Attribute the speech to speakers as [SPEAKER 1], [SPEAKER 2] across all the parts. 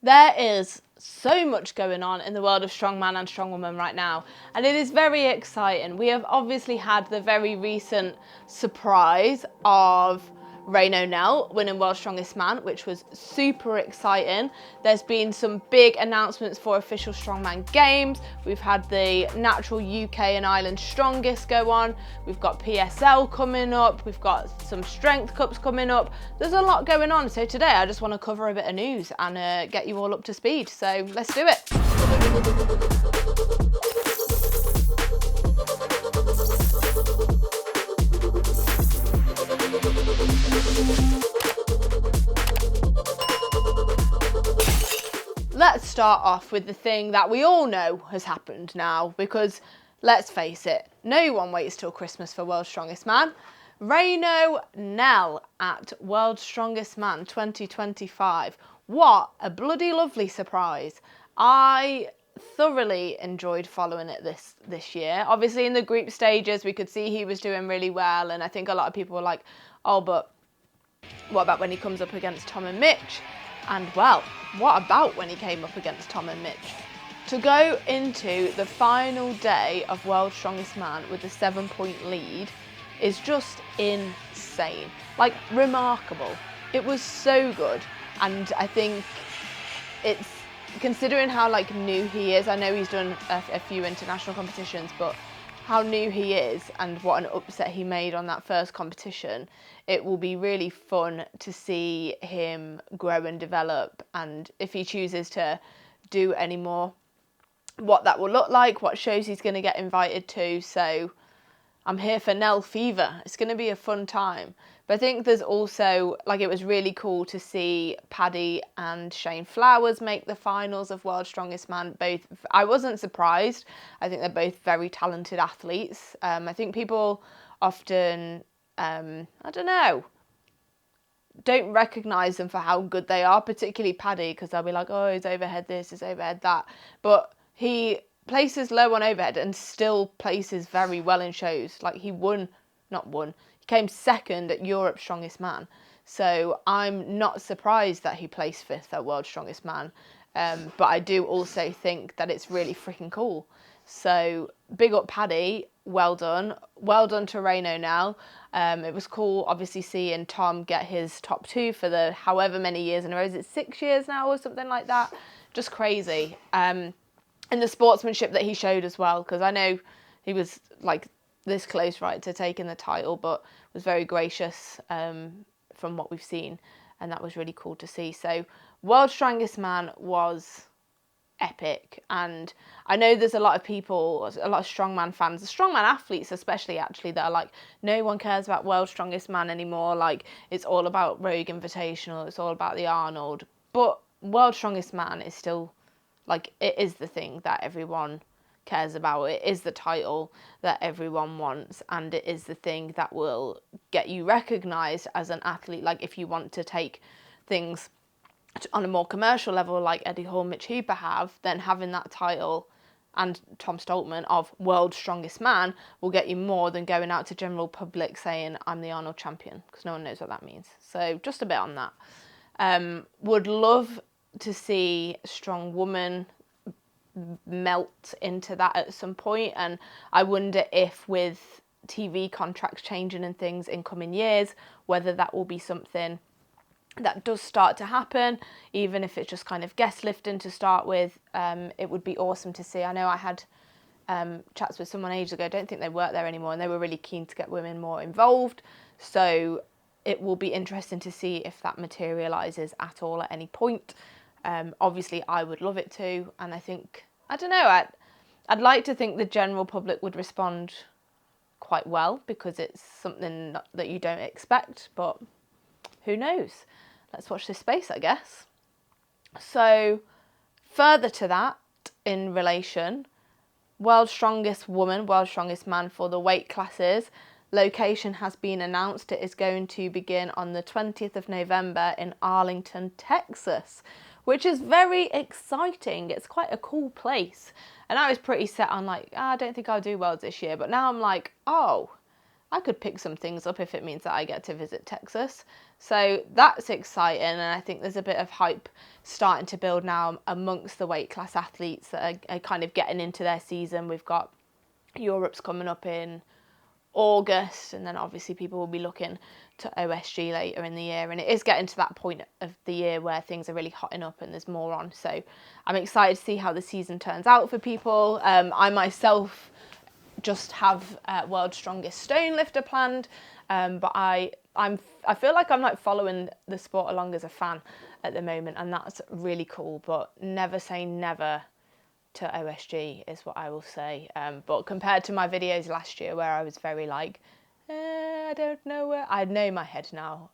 [SPEAKER 1] There is so much going on in the world of strongman and strongwoman right now, and it is very exciting. We have obviously had the very recent surprise of Rain O'Neill winning World's Strongest Man, which was super exciting. There's been some big announcements for official Strongman Games. We've had the natural UK and Ireland strongest go on. We've got PSL coming up. We've got some strength cups coming up. There's a lot going on. So today I just want to cover a bit of news and get you all up to speed. So let's do it. Let's start off with the thing that we all know has happened now, because let's face it, no one waits till Christmas for World's Strongest Man. Rain O'Neill at World's Strongest Man 2025. What a bloody lovely surprise. I thoroughly enjoyed following it this year. Obviously in the group stages we could see he was doing really well, and I think a lot of people were like, oh, but what about when he comes up against Tom and Mitch? And well, what about when he came up against Tom and Mitch? To go into the final day of World's Strongest Man with a 7-point lead is just insane. Like, remarkable. It was so good. And I think it's, considering how like new he is, I know he's done a few international competitions, but how new he is and what an upset he made on that first competition, it will be really fun to see him grow and develop, and if he chooses to do any more, what that will look like, what shows he's going to get invited to. So I'm here for Nell Fever. It's going to be a fun time. But I think there's also, like, it was really cool to see Paddy and Shane Flowers make the finals of World's Strongest Man. Both, I wasn't surprised. I think they're both very talented athletes. I think people often, I don't know, don't recognise them for how good they are, particularly Paddy, because they'll be like, oh, he's overhead this, he's overhead that. But he places low on overhead and still places very well in shows. Like, he came second at Europe's Strongest Man. So I'm not surprised that he placed 5th at World's Strongest Man. But I do also think that it's really freaking cool. So big up Paddy, well done. Well done to Rain O'Neill. It was cool, obviously, seeing Tom get his top 2 for the however many years in a row. Is it 6 years now or something like that? Just crazy. And the sportsmanship that he showed as well, because I know he was like this close, right, to taking the title, but was very gracious from what we've seen, and that was really cool to see. So World's Strongest Man was epic, and I know there's a lot of people, a lot of strongman fans, strongman athletes especially, actually, that are like, no one cares about World's Strongest Man anymore, like it's all about Rogue Invitational, it's all about the Arnold. But World's Strongest Man is still, like, it is the thing that everyone cares about. It is the title that everyone wants, and it is the thing that will get you recognised as an athlete. Like, if you want to take things on a more commercial level like Eddie Hall, Mitch Hooper have, then having that title and Tom Stoltman of World's Strongest Man will get you more than going out to general public saying, I'm the Arnold champion, because no one knows what that means. So just a bit on that. Would love to see Strongwoman melt into that at some point, and I wonder if with TV contracts changing and things in coming years, whether that will be something that does start to happen, even if it's just kind of guest lifting to start with. It would be awesome to see. I know I had chats with someone ages ago, I don't think they work there anymore, and they were really keen to get women more involved, so it will be interesting to see if that materialises at all at any point. Obviously I would love it to, and I think, I don't know, I'd like to think the general public would respond quite well, because it's something that you don't expect, but who knows? Let's watch this space, I guess. So further to that, in relation, World's Strongest Woman, World's Strongest Man for the weight classes, location has been announced. It is going to begin on the 20th of November in Arlington, Texas, which is very exciting. It's quite a cool place. And I was pretty set on like, I don't think I'll do Worlds this year. But now I'm like, oh, I could pick some things up if it means that I get to visit Texas. So that's exciting, and I think there's a bit of hype starting to build now amongst the weight class athletes that are kind of getting into their season. We've got Europe's coming up in August, and then obviously people will be looking to OSG later in the year, and it is getting to that point of the year where things are really hotting up and there's more on. So I'm excited to see how the season turns out for people. I myself just have World's Strongest Stone Lifter planned, but I feel like I'm like following the sport along as a fan at the moment, and that's really cool. But never say never to OSG is what I will say. But compared to my videos last year where I was very like, I don't know where, I know my head now,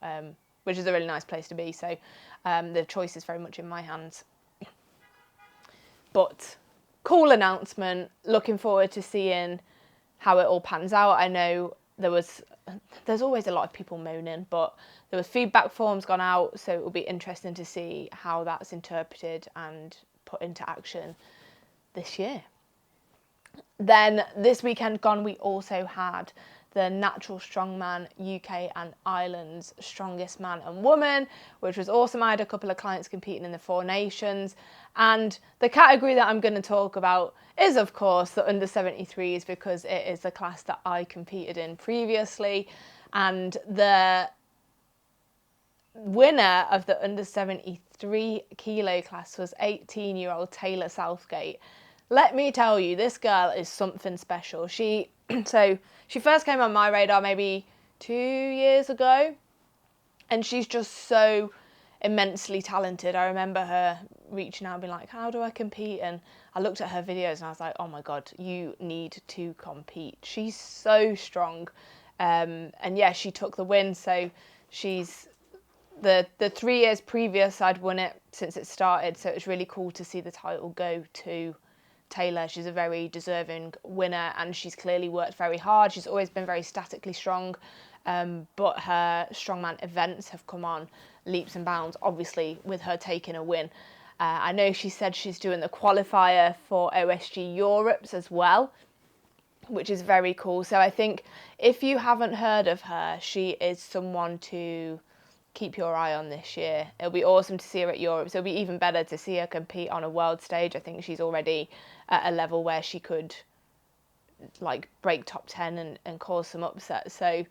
[SPEAKER 1] which is a really nice place to be. So the choice is very much in my hands. But cool announcement. Looking forward to seeing how it all pans out. I know there's always a lot of people moaning, but there was feedback forms gone out, so it will be interesting to see how that's interpreted and put into action this year. Then this weekend gone, we also had the Natural Strongman UK and Ireland's Strongest Man and Woman, which was awesome. I had a couple of clients competing in the Four Nations, and the category that I'm going to talk about is of course the under 73s, because it is the class that I competed in previously, and the winner of the under 73 kilo class was 18-year-old Taylor Southgate. Let me tell you, this girl is something special. She first came on my radar maybe 2 years ago, and she's just so immensely talented. I remember her reaching out and being like, how do I compete? And I looked at her videos and I was like, oh my God, you need to compete. She's so strong. And yeah, she took the win. So she's the 3 years previous, I'd won it since it started. So it was really cool to see the title go to Taylor. She's a very deserving winner, and she's clearly worked very hard. She's always been very statically strong, but her strongman events have come on leaps and bounds, obviously with her taking a win. I know she said she's doing the qualifier for OSG Europes as well, which is very cool. So I think if you haven't heard of her, she is someone to keep your eye on this year. It'll be awesome to see her at Europe. So it'll be even better to see her compete on a world stage. I think she's already at a level where she could like break top 10 and cause some upsets. So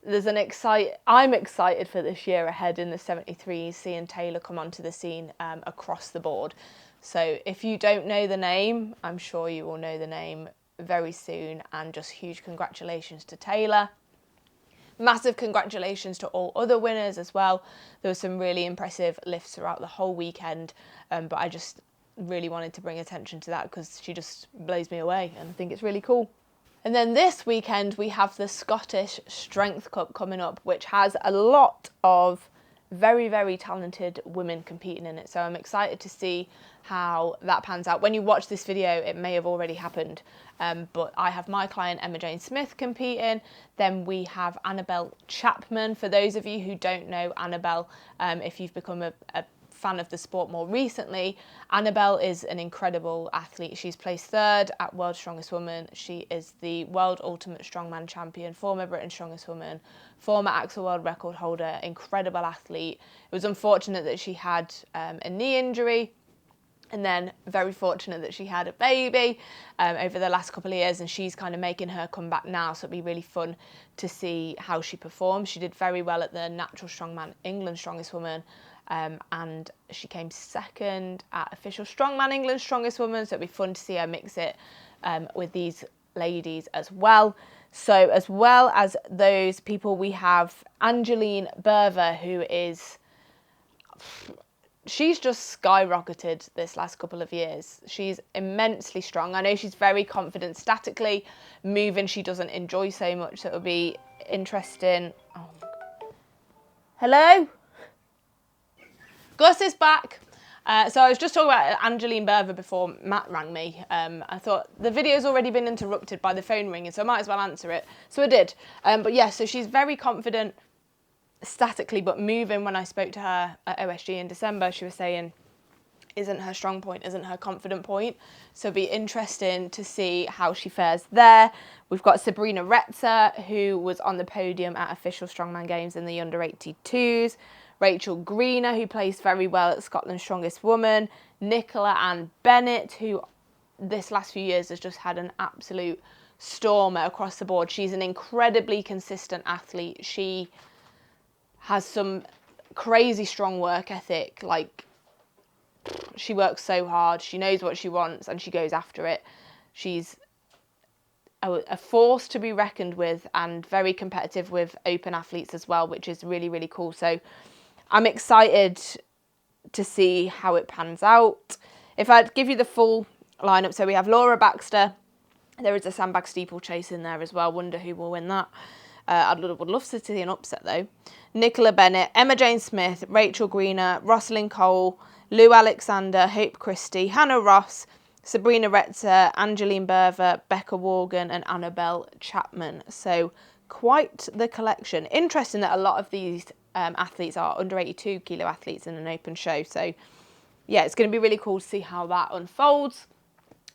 [SPEAKER 1] there's I'm excited for this year ahead in the 73s, seeing Taylor come onto the scene across the board. So if you don't know the name, I'm sure you will know the name very soon, and just huge congratulations to Taylor. Massive congratulations to all other winners as well. There were some really impressive lifts throughout the whole weekend, but I just really wanted to bring attention to that because she just blows me away and I think it's really cool. And then this weekend we have the Scottish Strength Cup coming up, which has a lot of very, very talented women competing in it. So I'm excited to see how that pans out. When you watch this video, it may have already happened, but I have my client Emma Jane Smith competing. Then we have Annabelle Chapman. For those of you who don't know Annabelle, if you've become a fan of the sport more recently, Annabelle is an incredible athlete. She's placed third at World's Strongest Woman. She is the World Ultimate Strongman Champion, former Britain's Strongest Woman, former AXA World Record holder, incredible athlete. It was unfortunate that she had a knee injury, and then very fortunate that she had a baby over the last couple of years, and she's kind of making her comeback now, so it'll be really fun to see how she performs. She did very well at the Natural Strongman England Strongest Woman, and she came second at Official Strongman England Strongest Woman, so it'll be fun to see her mix it with these ladies as well. So as well as those people, we have Angeline Berver, who is... she's just skyrocketed this last couple of years. She's immensely strong. I know she's very confident statically. Moving, she doesn't enjoy so much, so it'll be interesting. Oh. Hello? Gus is back. So I was just talking about Angeline Berver before Matt rang me. I thought the video's already been interrupted by the phone ringing, so I might as well answer it. So I did. But yeah, so she's very confident statically, but moving. When I spoke to her at OSG in December, she was saying isn't her strong point, isn't her confident point. So it'll be interesting to see how she fares there. We've got Sabrina Retzer, who was on the podium at official Strongman Games in the under 82s. Rachel Greener, who placed very well at Scotland's Strongest Woman. Nicola Ann Bennett, who this last few years has just had an absolute stormer across the board. She's an incredibly consistent athlete. She has some crazy strong work ethic. Like, she works so hard, she knows what she wants, and she goes after it. She's a force to be reckoned with, and very competitive with open athletes as well, which is really, really cool. So I'm excited to see how it pans out. If I'd give you the full lineup, so we have Laura Baxter. There is a sandbag steeplechase in there as well. Wonder who will win that. Would love to see an upset though. Nicola Bennett, Emma Jane Smith, Rachel Greener, Rosalind Cole, Lou Alexander, Hope Christie, Hannah Ross, Sabrina Retzer, Angeline Berver, Becca Morgan and Annabelle Chapman. So quite the collection. Interesting that a lot of these athletes are under 82 kilo athletes in an open show. So yeah, it's going to be really cool to see how that unfolds.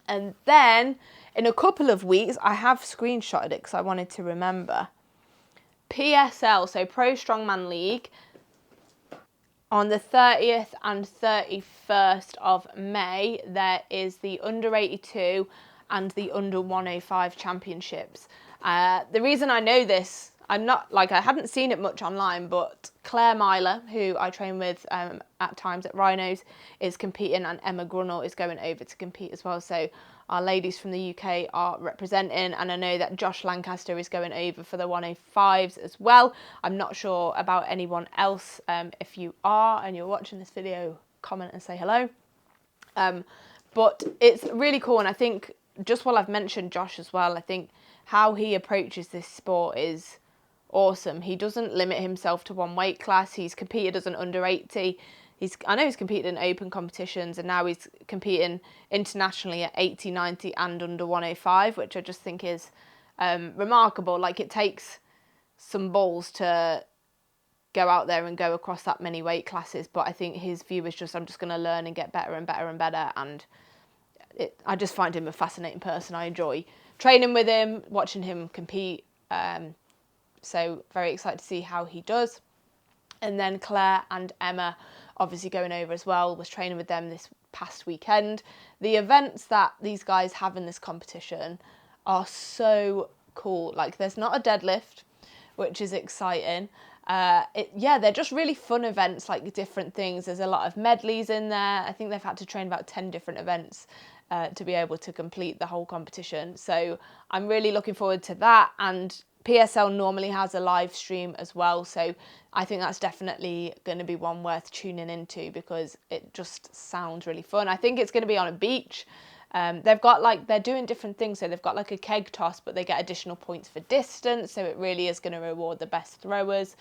[SPEAKER 1] And then in a couple of weeks, I have screenshotted it because I wanted to remember. PSL, so Pro Strongman League, on the 30th and 31st of May, there is the under 82 and the under 105 championships. The reason I know this, I hadn't seen it much online, but Claire Myler, who I train with at times at Rhinos, is competing, and Emma Grunnell is going over to compete as well. So our ladies from the UK are representing, and I know that Josh Lancaster is going over for the 105s as well. I'm not sure about anyone else. If you are and you're watching this video, comment and say hello. But it's really cool, and I think just while I've mentioned Josh as well, I think how he approaches this sport is awesome. He doesn't limit himself to one weight class. He's competed as an under 80. I know he's competed in open competitions, and now he's competing internationally at 80, 90 and under 105, which I just think is remarkable. Like, it takes some balls to go out there and go across that many weight classes, but I think his view is just, I'm just going to learn and get better and better and better, and I just find him a fascinating person. I enjoy training with him, watching him compete, so very excited to see how he does. And then Claire and Emma obviously going over as well, was training with them this past weekend. The events that these guys have in this competition are so cool. Like, there's not a deadlift, which is exciting. They're just really fun events, like different things. There's a lot of medleys in there. I think they've had to train about 10 different events to be able to complete the whole competition. So I'm really looking forward to that. And PSL normally has a live stream as well, so I think that's definitely going to be one worth tuning into because it just sounds really fun. I think it's going to be on a beach. They're doing different things, so they've got like a keg toss, but they get additional points for distance, so it really is going to reward the best throwers.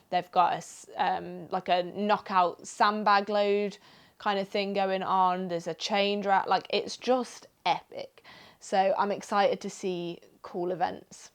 [SPEAKER 1] They've got a knockout sandbag load kind of thing going on. There's a chain drag, like, it's just epic. So I'm excited to see cool events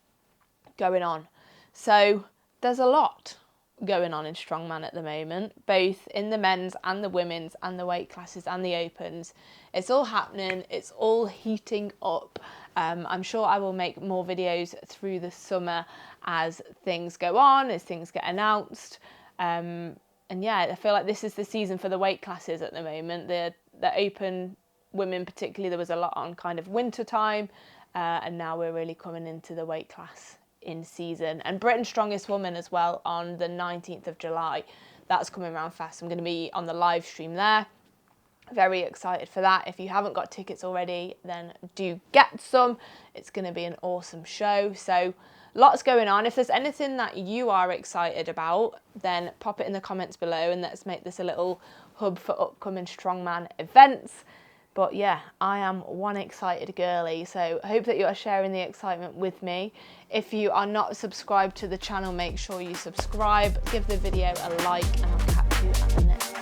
[SPEAKER 1] going on. So there's a lot going on in Strongman at the moment, both in the men's and the women's and the weight classes and the opens. It's all happening, it's all heating up. I'm sure I will make more videos through the summer as things go on, as things get announced. And yeah, I feel like this is the season for the weight classes at the moment. The open women particularly, there was a lot on kind of winter time, and now we're really coming into the weight class in season. And Britain's Strongest Woman as well on the 19th of July. That's coming around fast. I'm going to be on the live stream there. Very excited for that. If you haven't got tickets already, then do get some. It's going to be an awesome show. So lots going on. If there's anything that you are excited about, then pop it in the comments below and let's make this a little hub for upcoming Strongman events. But yeah, I am one excited girly, so I hope that you are sharing the excitement with me. If you are not subscribed to the channel, make sure you subscribe, give the video a like, and I'll catch you at the next